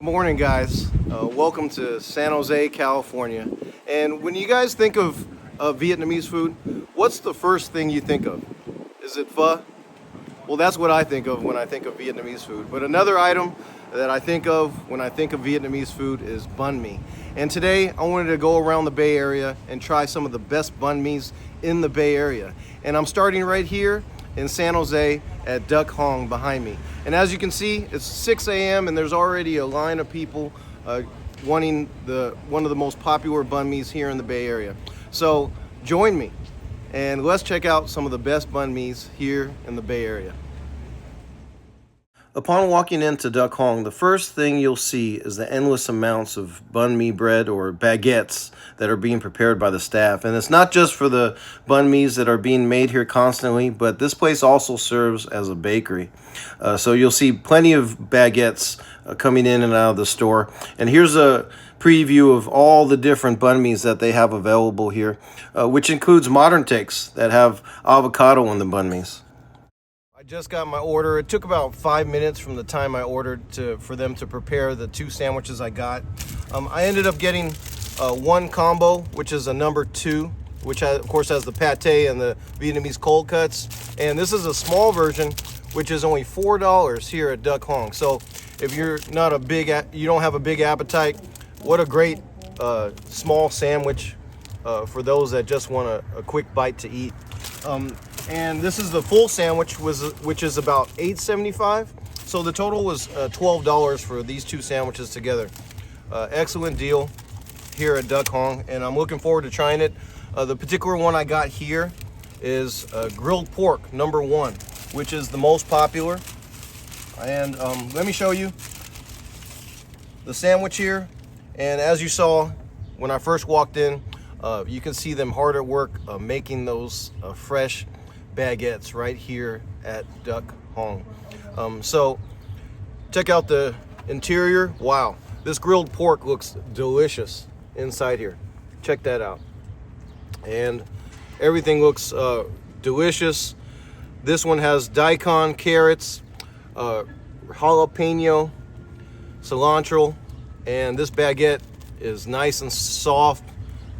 Morning, guys. Welcome to San Jose, California. And when you guys think of Vietnamese food, what's the first thing you think of? Is it pho? Well, that's what I think of when I think of Vietnamese food. But another item that I think of when I think of Vietnamese food is banh mi. And today I wanted to go around the Bay Area and try some of the best banh mi's in the Bay Area. And I'm starting right here in San Jose at Duck Huong behind me. And as you can see, it's 6 a.m. and there's already a line of people wanting one of the most popular banh mi's here in the Bay Area. So join me and let's check out some of the best banh mi's here in the Bay Area. Upon walking into Duck Huong, the first thing you'll see is the endless amounts of banh mi bread or baguettes that are being prepared by the staff. And it's not just for the banh mi's that are being made here constantly, but this place also serves as a bakery. So you'll see plenty of baguettes coming in and out of the store. And here's a preview of all the different banh mi's that they have available here, which includes modern takes that have avocado in the banh mi's. I just got my order. It took about 5 minutes from the time I ordered for them to prepare the two sandwiches I got. I ended up getting one combo, which is a number 2, which of course has the pate and the Vietnamese cold cuts. And this is a small version, which is only $4 here at Duck Huong. So if you're not you don't have a big appetite, what a great small sandwich for those that just want a quick bite to eat. And this is the full sandwich, which is about $8.75. So the total was $12 for these two sandwiches together. Excellent deal here at Duck Huong, and I'm looking forward to trying it. The particular one I got here is grilled pork, number 1, which is the most popular. And let me show you the sandwich here. And as you saw when I first walked in, you can see them hard at work making those fresh baguettes right here at Duck Huong. So check out the interior. Wow, this grilled pork looks delicious inside here. Check that out. And everything looks delicious. This one has daikon, carrots, jalapeno, cilantro, and this baguette is nice and soft,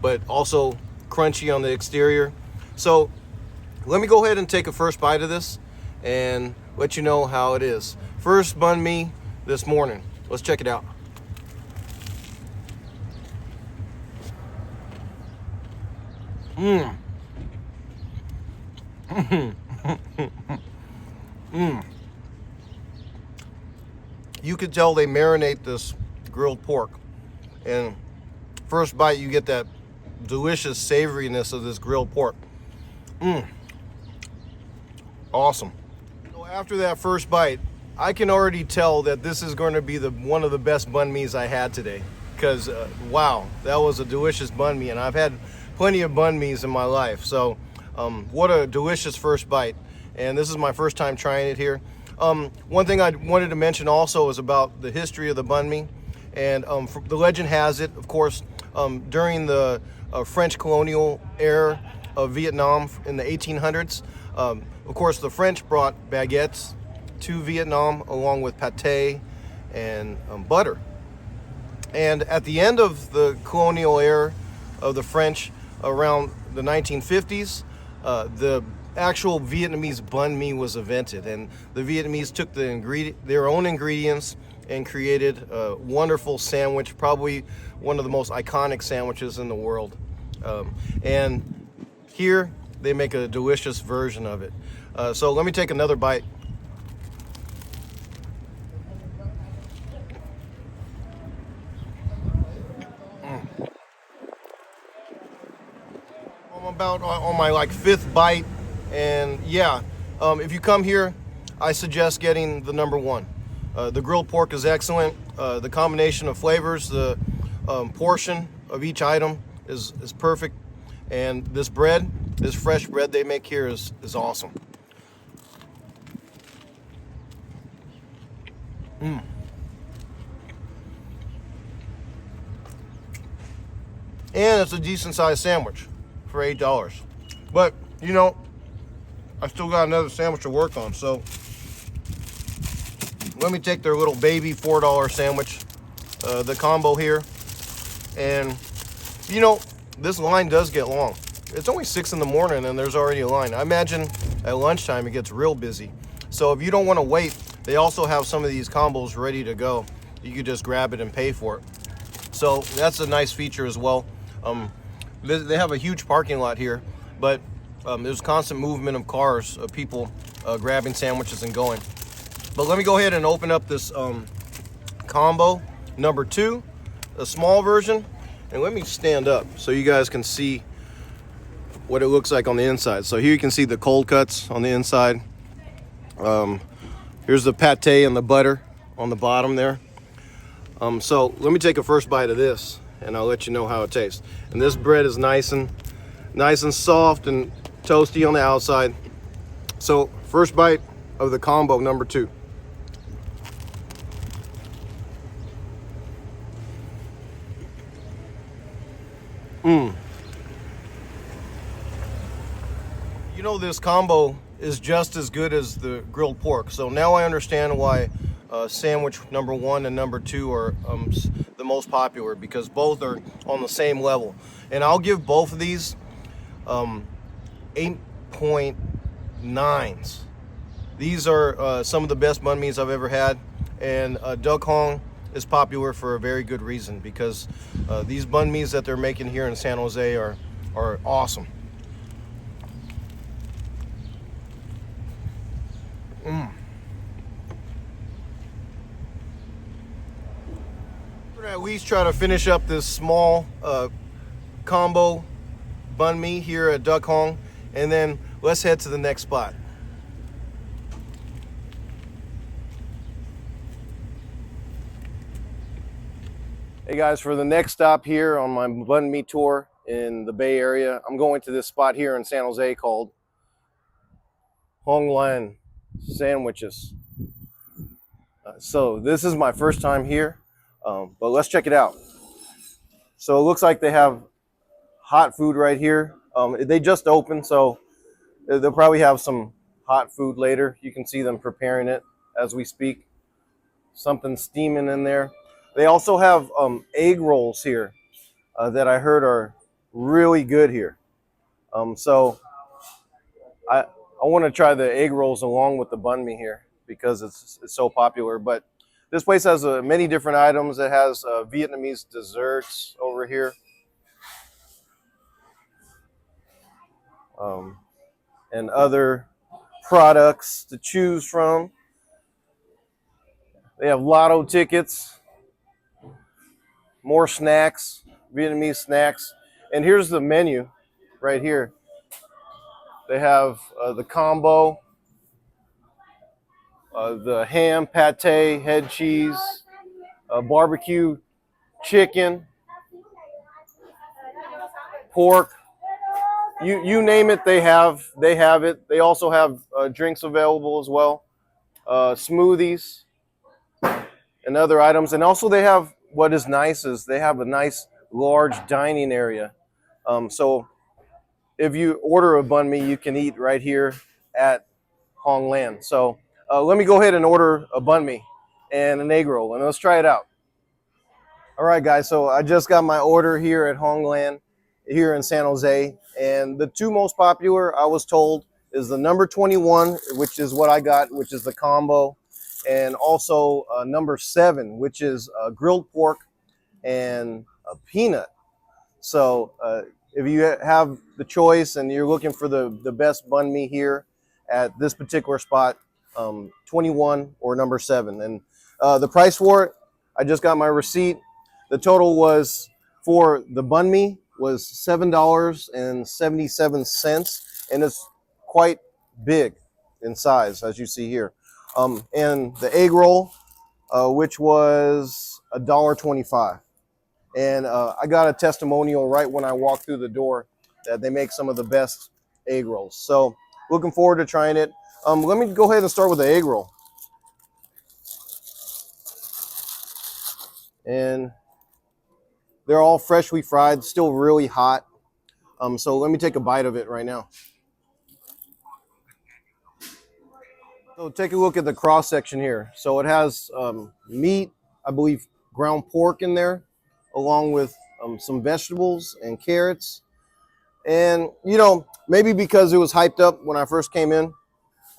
but also crunchy on the exterior. So let me go ahead and take a first bite of this and let you know how it is. First banh mi this morning. Let's check it out. You could tell they marinate this grilled pork, and first bite you get that delicious savoriness of this grilled pork. Awesome. So after that first bite, I can already tell that this is going to be one of the best banh mi's I had today, because wow, that was a delicious banh mi, and I've had plenty of banh mi's in my life. So what a delicious first bite, and this is my first time trying it here. One thing I wanted to mention also is about the history of the banh mi, and the legend has it, of course, during the French colonial era of Vietnam in the 1800s. Of course, the French brought baguettes to Vietnam along with pate and butter. And at the end of the colonial era of the French, around the 1950s, the actual Vietnamese banh mi was invented, and the Vietnamese took their own ingredients and created a wonderful sandwich, probably one of the most iconic sandwiches in the world. And here they make a delicious version of it. So let me take another bite. I'm about on my 5th bite, and yeah, if you come here, I suggest getting the number 1. The grilled pork is excellent. The combination of flavors, the portion of each item is perfect, and this bread, this fresh bread they make here is awesome. And it's a decent sized sandwich for $8. But you know, I still got another sandwich to work on, so let me take their little baby $4 sandwich the combo here. And you know, this line does get long. It's only 6 in the morning and there's already a line. I imagine at lunchtime it gets real busy. So if you don't want to wait, they also have some of these combos ready to go. You could just grab it and pay for it. So that's a nice feature as well. They have a huge parking lot here, but there's constant movement of cars, of people grabbing sandwiches and going. But let me go ahead and open up this combo number 2, a small version, and let me stand up so you guys can see what it looks like on the inside. So here you can see the cold cuts on the inside. Here's the pate and the butter on the bottom there. So let me take a first bite of this and I'll let you know how it tastes. And this bread is nice and soft and toasty on the outside. So first bite of the combo number 2. You know, this combo is just as good as the grilled pork. So now I understand why sandwich number 1 and number 2 are the most popular, because both are on the same level. And I'll give both of these 8.9s. These are some of the best banh mi's I've ever had, and Duck Huong is popular for a very good reason, because these banh mi's that they're making here in San Jose are awesome. We're gonna at least try to finish up this small combo banh mi here at Duck Huong, and then let's head to the next spot. Hey guys, for the next stop here on my banh mi tour in the Bay Area, I'm going to this spot here in San Jose called Huong Sandwiches. So this is my first time here, but let's check it out. So it looks like they have hot food right here. They just opened, so they'll probably have some hot food later. You can see them preparing it as we speak. Something steaming in there. They also have egg rolls here that I heard are really good here. So I want to try the egg rolls along with the banh mi here because it's so popular. But this place has many different items. It has Vietnamese desserts over here. And other products to choose from. They have lotto tickets, more snacks, Vietnamese snacks. And here's the menu right here. They have the combo, the ham, pate, head cheese, barbecue chicken, pork. You name it, they have it. They also have drinks available as well, smoothies and other items. And also they have, what is nice is they have a nice large dining area. So if you order a banh mi, you can eat right here at Huong Lan. So let me go ahead and order a banh mi and an egg roll, and let's try it out. All right, guys, so I just got my order here at Huong Lan here in San Jose, and the 2 most popular, I was told, is the number 21, which is what I got, which is the combo, and also number 7, which is grilled pork and a peanut. So if you have the choice and you're looking for the best banh mi here at this particular spot, 21 or number 7. And the price for it, I just got my receipt. The total was, for the banh mi, was $7.77, and it's quite big in size, as you see here. And the egg roll, which was $1.25. And I got a testimonial right when I walked through the door that they make some of the best egg rolls. So looking forward to trying it. Let me go ahead and start with the egg roll. And they're all freshly fried, still really hot. So let me take a bite of it right now. So take a look at the cross section here. So it has meat, I believe ground pork in there, along with some vegetables and carrots. And, you know, maybe because it was hyped up when I first came in,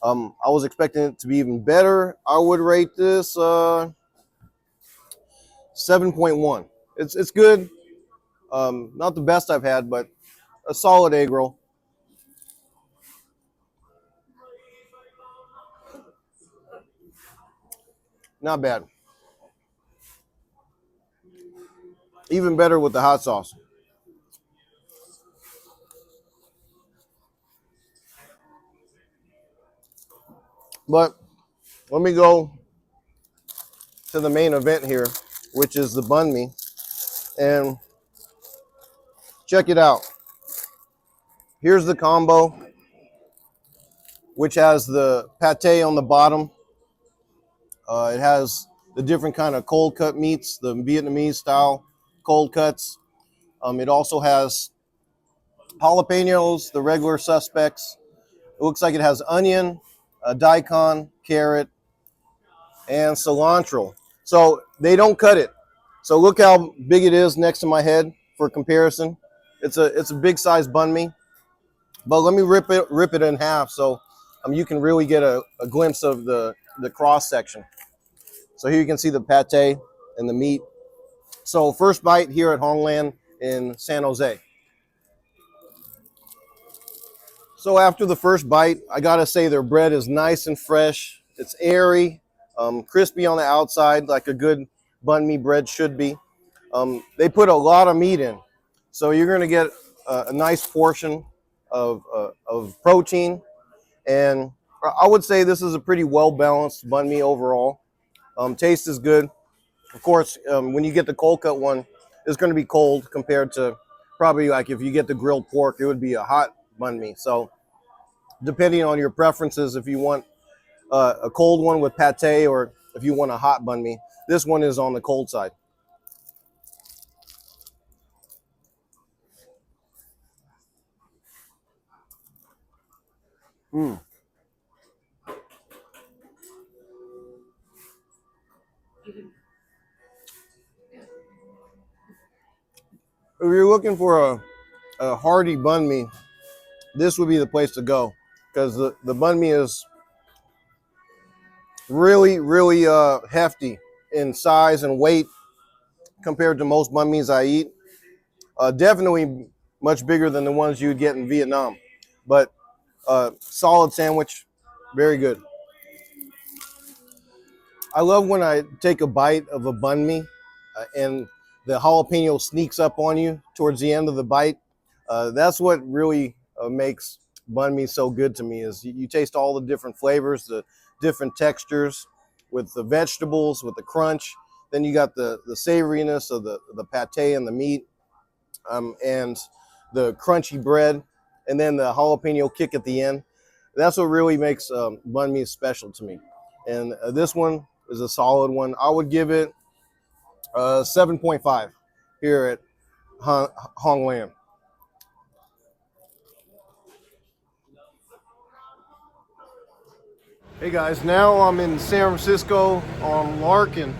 I was expecting it to be even better. I would rate this 7.1. It's good. Not the best I've had, but a solid egg roll. Not bad. Even better with the hot sauce. But let me go to the main event here, which is the banh mi. And check it out. Here's the combo, which has the pate on the bottom. It has the different kind of cold cut meats, the Vietnamese style cold cuts. It also has jalapenos, the regular suspects. It looks like it has onion, daikon, carrot, and cilantro. So they don't cut it. So look how big it is next to my head for comparison. It's a big size banh mi. But let me rip it in half so you can really get a glimpse of the cross section. So here you can see the pate and the meat. So first bite here at Huong in San Jose. So after the first bite, I gotta say their bread is nice and fresh. It's airy, crispy on the outside like a good banh mi bread should be. They put a lot of meat in. So you're gonna get a nice portion of protein. And I would say this is a pretty well-balanced banh mi overall. Taste is good. Of course, when you get the cold cut one, it's going to be cold compared to probably like if you get the grilled pork, it would be a hot banh mi. So depending on your preferences, if you want a cold one with pate or if you want a hot banh mi, this one is on the cold side. Mm. If you're looking for a hearty banh mi, this would be the place to go because the banh mi is really, really hefty in size and weight compared to most banh mi's I eat. Definitely much bigger than the ones you would get in Vietnam, but solid sandwich, very good. I love when I take a bite of a banh mi and the jalapeno sneaks up on you towards the end of the bite. That's what really makes banh mi so good to me is you taste all the different flavors, the different textures with the vegetables, with the crunch. Then you got the savoriness of the pate and the meat, and the crunchy bread, and then the jalapeno kick at the end. That's what really makes banh mi special to me. And this one is a solid one. I would give it 7.5 here at Hong Lam. Hey guys, now I'm in San Francisco on Larkin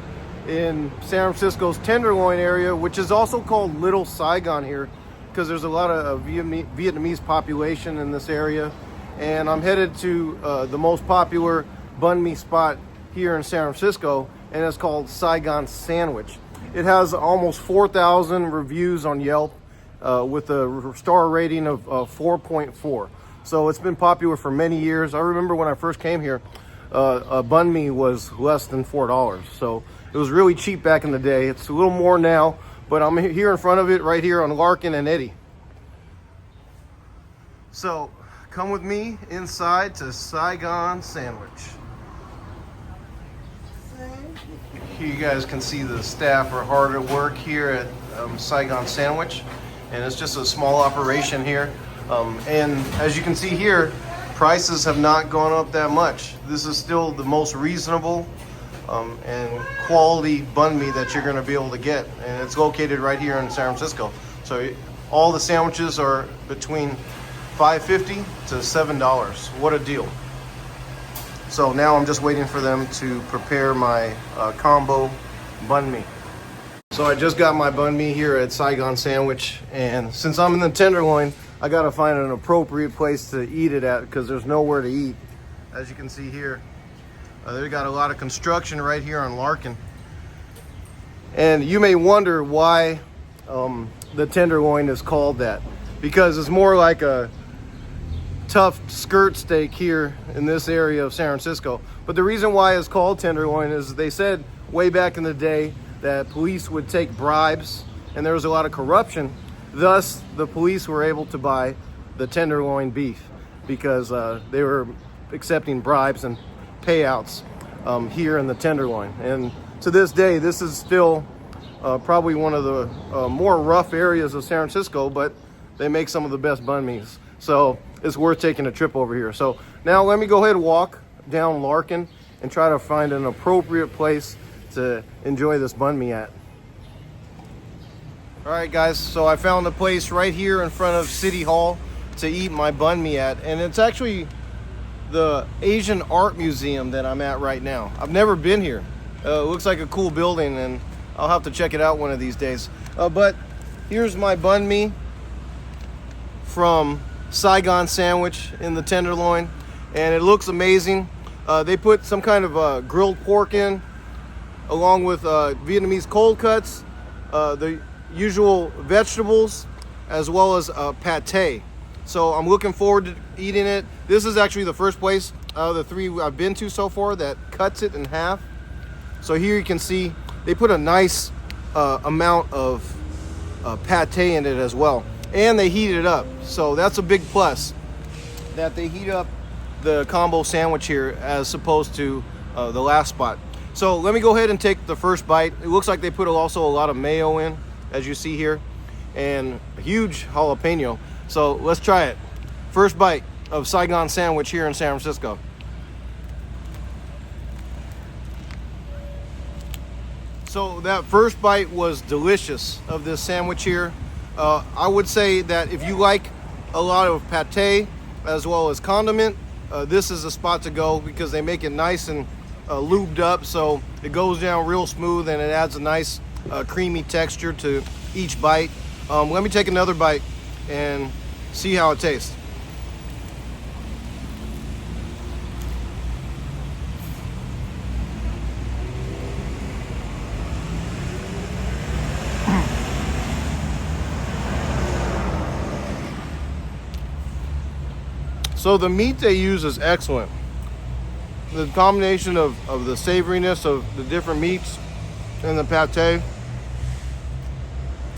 in San Francisco's Tenderloin area, which is also called Little Saigon here because there's a lot of Vietnamese population in this area. And I'm headed to the most popular banh mi spot here in San Francisco, and it's called Saigon Sandwich. It has almost 4,000 reviews on Yelp with a star rating of 4.4. So it's been popular for many years. I remember when I first came here, a banh mi was less than $4. So it was really cheap back in the day. It's a little more now, but I'm here in front of it right here on Larkin and Eddy. So come with me inside to Saigon Sandwich. Here you guys can see the staff are hard at work here at Saigon Sandwich, and it's just a small operation here. And as you can see here, prices have not gone up that much. This is still the most reasonable and quality banh mi that you're going to be able to get, and it's located right here in San Francisco. So all the sandwiches are between $5.50 to $7. What a deal. So now I'm just waiting for them to prepare my combo banh mi. So I just got my banh mi here at Saigon Sandwich, and since I'm in the Tenderloin, I gotta find an appropriate place to eat it at because there's nowhere to eat. As you can see here, they got a lot of construction right here on Larkin. And you may wonder why the Tenderloin is called that, because it's more like a tough skirt steak here in this area of San Francisco. But the reason why it's called Tenderloin is they said way back in the day that police would take bribes and there was a lot of corruption. Thus, the police were able to buy the tenderloin beef because they were accepting bribes and payouts here in the Tenderloin. And to this day, this is still probably one of the more rough areas of San Francisco, but they make some of the best banh mi's. So it's worth taking a trip over here. So now let me go ahead and walk down Larkin and try to find an appropriate place to enjoy this banh mi at. All right, guys, so I found a place right here in front of City Hall to eat my banh mi at, and it's actually the Asian Art Museum that I'm at right now. I've never been here. It looks like a cool building, and I'll have to check it out one of these days. But here's my banh mi from Saigon Sandwich in the Tenderloin, and it looks amazing. They put some kind of grilled pork in, along with Vietnamese cold cuts, the usual vegetables, as well as pate. So I'm looking forward to eating it. This is actually the first place out of the three I've been to so far that cuts it in half. So here you can see they put a nice amount of pate in it as well. And they heat it up. So that's a big plus, that they heat up the combo sandwich here as opposed to the last spot. So let me go ahead and take the first bite. It looks like they put also a lot of mayo in, as you see here, and a huge jalapeno. So let's try it. First bite of Saigon Sandwich here in San Francisco. So that first bite was delicious of this sandwich here. I would say that if you like a lot of pate as well as condiment, this is a spot to go because they make it nice and lubed up, so it goes down real smooth and it adds a nice creamy texture to each bite. Let me take another bite and see how it tastes. So the meat they use is excellent. The combination of the savoriness of the different meats and the pate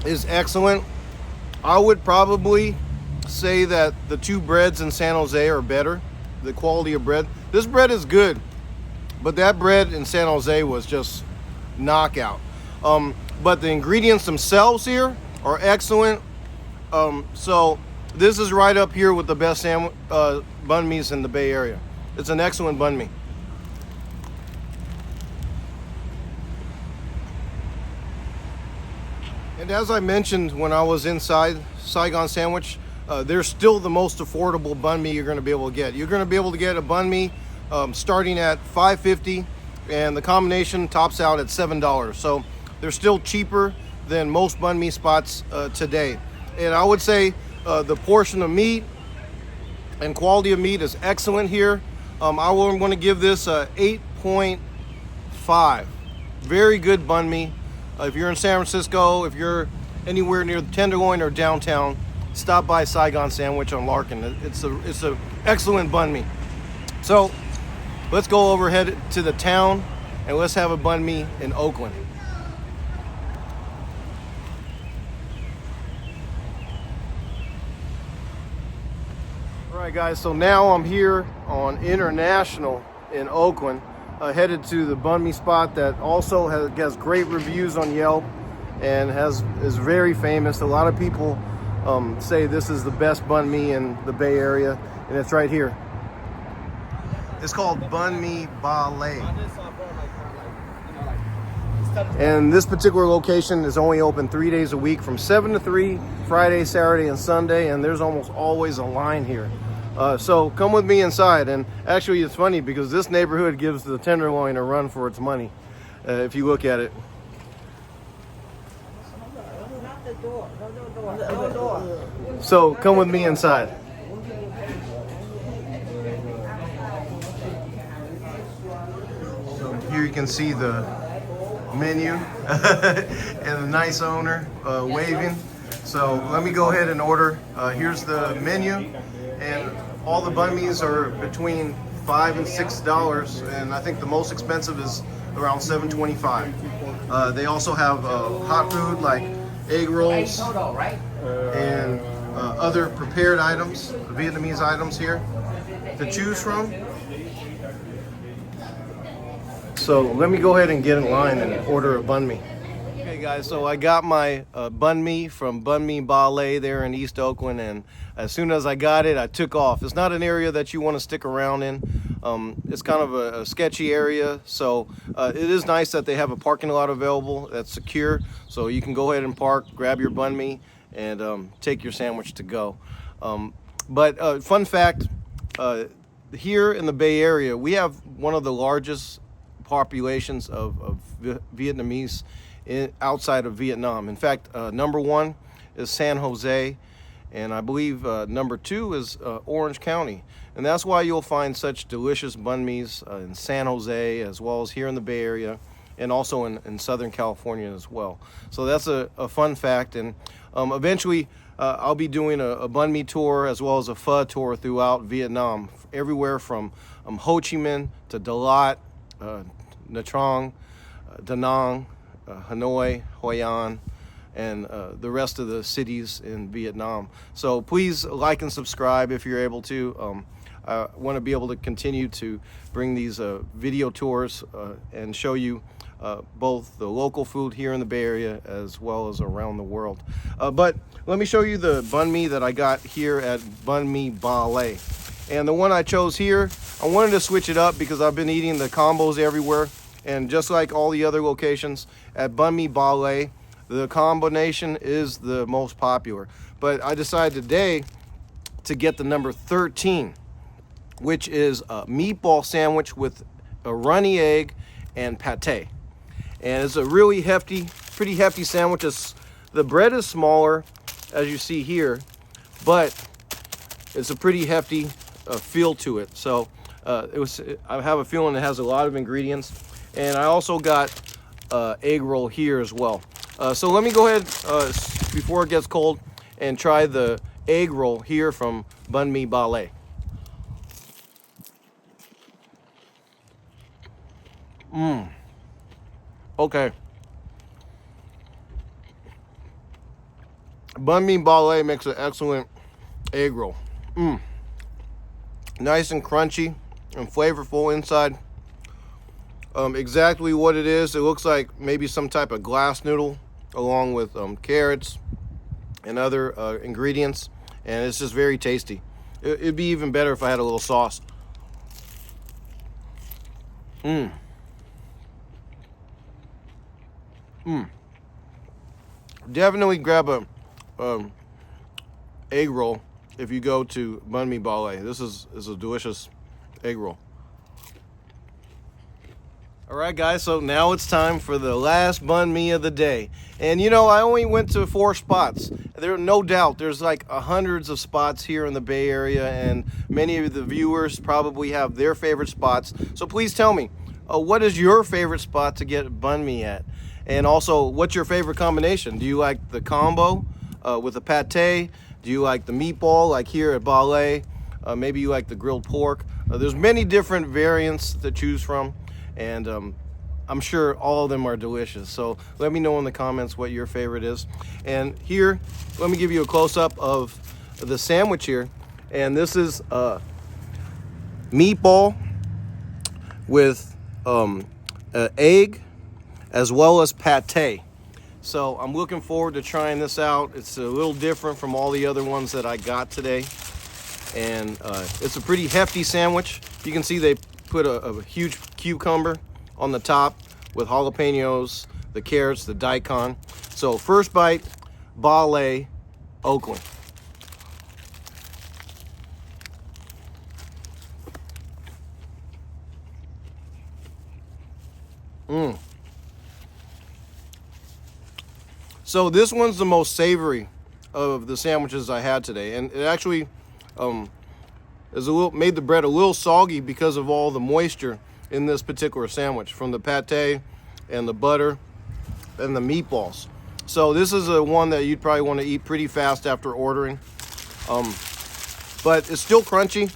is excellent. I would probably say that the two breads in San Jose are better, the quality of bread. This bread is good, but that bread in San Jose was just knockout. But the ingredients themselves here are excellent. So this is right up here with the best banh mi's in the Bay Area. It's an excellent banh mi. And as I mentioned when I was inside Saigon Sandwich, they're still the most affordable banh mi you're going to be able to get. You're going to be able to get a banh mi starting at $5.50, and the combination tops out at $7. So they're still cheaper than most banh mi spots today. And I would say the portion of meat and quality of meat is excellent here. I want to give this a 8.5. Very good banh mi. If you're in San Francisco, if you're anywhere near the Tenderloin or downtown, stop by Saigon Sandwich on Larkin. It's a excellent banh mi. So let's go overhead to the town and let's have a banh mi in Oakland. All right, guys, so now I'm here on International in Oakland, headed to the banh mi spot that also has great reviews on Yelp and is very famous. A lot of people say this is the best banh mi in the Bay Area, and it's right here. It's called Banh Mi Ba. And this particular location is only open 3 days a week from 7 to 3, Friday, Saturday, and Sunday, and there's almost always a line here. So come with me inside. And actually it's funny because this neighborhood gives the Tenderloin a run for its money if you look at it. So come with me inside. So here you can see the menu and the nice owner waving. So let me go ahead and order. Here's the menu, and all the banh mi's are between $5 and $6, and I think the most expensive is around $7.25. They also have hot food like egg rolls and other prepared items, Vietnamese items here to choose from. So let me go ahead and get in line and order a banh mi. Okay guys, so I got my banh mi from Banh Mi Ba there in East Oakland, and as soon as I got it, I took off. It's not an area that you want to stick around in. It's kind of a sketchy area, so it is nice that they have a parking lot available that's secure, so you can go ahead and park, grab your banh mi, and take your sandwich to go. But fun fact, here in the Bay Area, we have one of the largest populations of Vietnamese outside of Vietnam. In fact, number one is San Jose, and I believe number two is Orange County. And that's why you'll find such delicious banh mi's in San Jose, as well as here in the Bay Area, and also in Southern California as well. So that's a fun fact. And eventually I'll be doing a banh mi tour as well as a pho tour throughout Vietnam, everywhere from Ho Chi Minh to Dalat, Nha Trang, Da Nang, Hanoi, Hoi An, and the rest of the cities in Vietnam. So please like and subscribe if you're able to. I want to be able to continue to bring these video tours and show you both the local food here in the Bay Area as well as around the world. But let me show you the banh mi that I got here at Banh Mi Ba. And the one I chose here, I wanted to switch it up because I've been eating the combos everywhere. And just like all the other locations, at Banh Mi Ba, the combination is the most popular. But I decided today to get the number 13, which is a meatball sandwich with a runny egg and pate. And it's a really hefty, pretty hefty sandwich. The bread is smaller, as you see here, but it's a pretty hefty feel to it. So I have a feeling it has a lot of ingredients. And I also got egg roll here as well. So let me go ahead, before it gets cold, and try the egg roll here from Banh Mi Ba. Okay. Banh Mi Ba makes an excellent egg roll. Nice and crunchy and flavorful inside. Exactly what it is, it looks like maybe some type of glass noodle along with carrots and other ingredients, and it's just very tasty. It'd be even better if I had a little sauce. Definitely grab a egg roll if you go to Banh Mi Ba. This is a delicious egg roll. All right, guys, so now it's time for the last banh mi of the day. And, you know, I only went to 4 spots. There, no doubt, there's like hundreds of spots here in the Bay Area, and many of the viewers probably have their favorite spots. So please tell me, what is your favorite spot to get banh mi at? And also, what's your favorite combination? Do you like the combo with the pate? Do you like the meatball, like here at Ba? Maybe you like the grilled pork. There's many different variants to choose from. And I'm sure all of them are delicious. So let me know in the comments what your favorite is. And here, let me give you a close-up of the sandwich here. And this is meatball with an egg as well as pate. So I'm looking forward to trying this out. It's a little different from all the other ones that I got today. And it's a pretty hefty sandwich. You can see they put a huge cucumber on the top with jalapenos, the carrots, the daikon. So first bite, Ba, Oakland. So this one's the most savory of the sandwiches I had today, and it actually made the bread a little soggy because of all the moisture in this particular sandwich from the pate and the butter and the meatballs. So this is a one that you'd probably want to eat pretty fast after ordering. But it's still crunchy.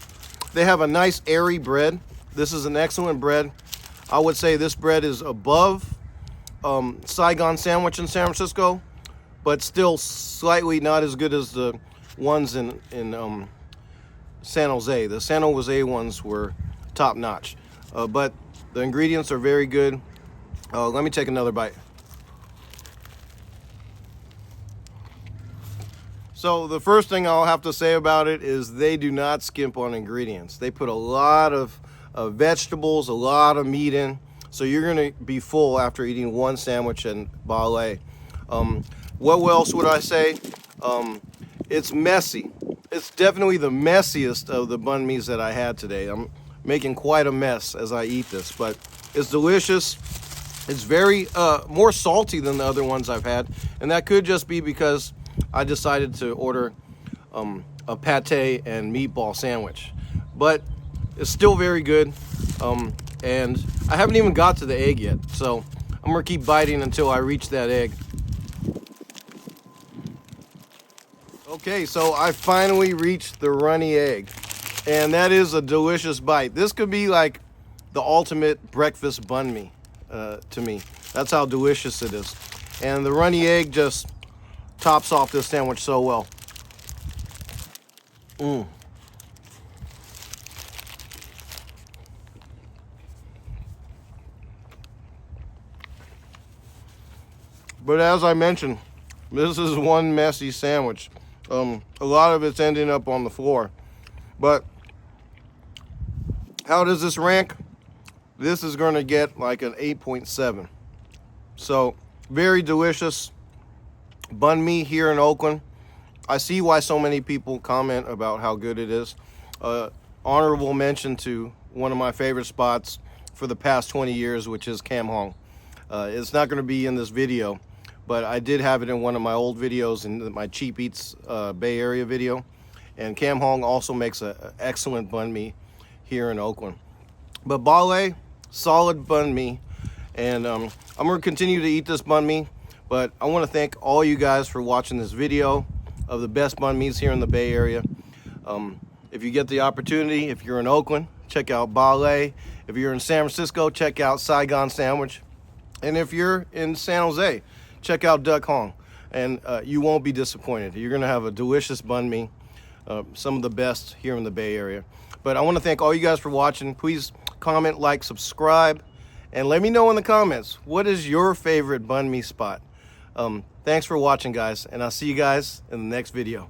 They have a nice airy bread. This is an excellent bread. I would say this bread is above Saigon Sandwich in San Francisco, but still slightly not as good as the ones in San Jose. The San Jose ones were top notch, but the ingredients are very good. Let me take another bite. So the first thing I'll have to say about it is they do not skimp on ingredients. They put a lot of vegetables, a lot of meat in, so you're going to be full after eating one sandwich and ballet. What else would I say? It's messy. It's definitely the messiest of the banh mi's that I had today. I'm making quite a mess as I eat this, but it's delicious. It's very more salty than the other ones I've had, and that could just be because I decided to order a pate and meatball sandwich. But it's still very good, and I haven't even got to the egg yet, so I'm gonna keep biting until I reach that egg. Okay, so I finally reached the runny egg, and that is a delicious bite. This could be like the ultimate breakfast banh mi to me. That's how delicious it is. And the runny egg just tops off this sandwich so well. But as I mentioned, this is one messy sandwich. A lot of it's ending up on the floor. But how does this rank? This is going to get like an 8.7. So very delicious banh mi here in Oakland. I see why so many people comment about how good it is. Honorable mention to one of my favorite spots for the past 20 years, which is Huong. It's not going to be in this video, but I did have it in one of my old videos, in my Cheap Eats Bay Area video. And Huong also makes an excellent banh mi here in Oakland. But ballet, solid banh mi. And I'm going to continue to eat this banh mi. But I want to thank all you guys for watching this video of the best banh mi's here in the Bay Area. If you get the opportunity, if you're in Oakland, check out Ballet. If you're in San Francisco, check out Saigon Sandwich. And if you're in San Jose, check out Huong. And you won't be disappointed. You're going to have a delicious banh mi, some of the best here in the Bay Area. But I want to thank all you guys for watching. Please comment, like, subscribe, and let me know in the comments, what is your favorite banh mi spot? Thanks for watching, guys, and I'll see you guys in the next video.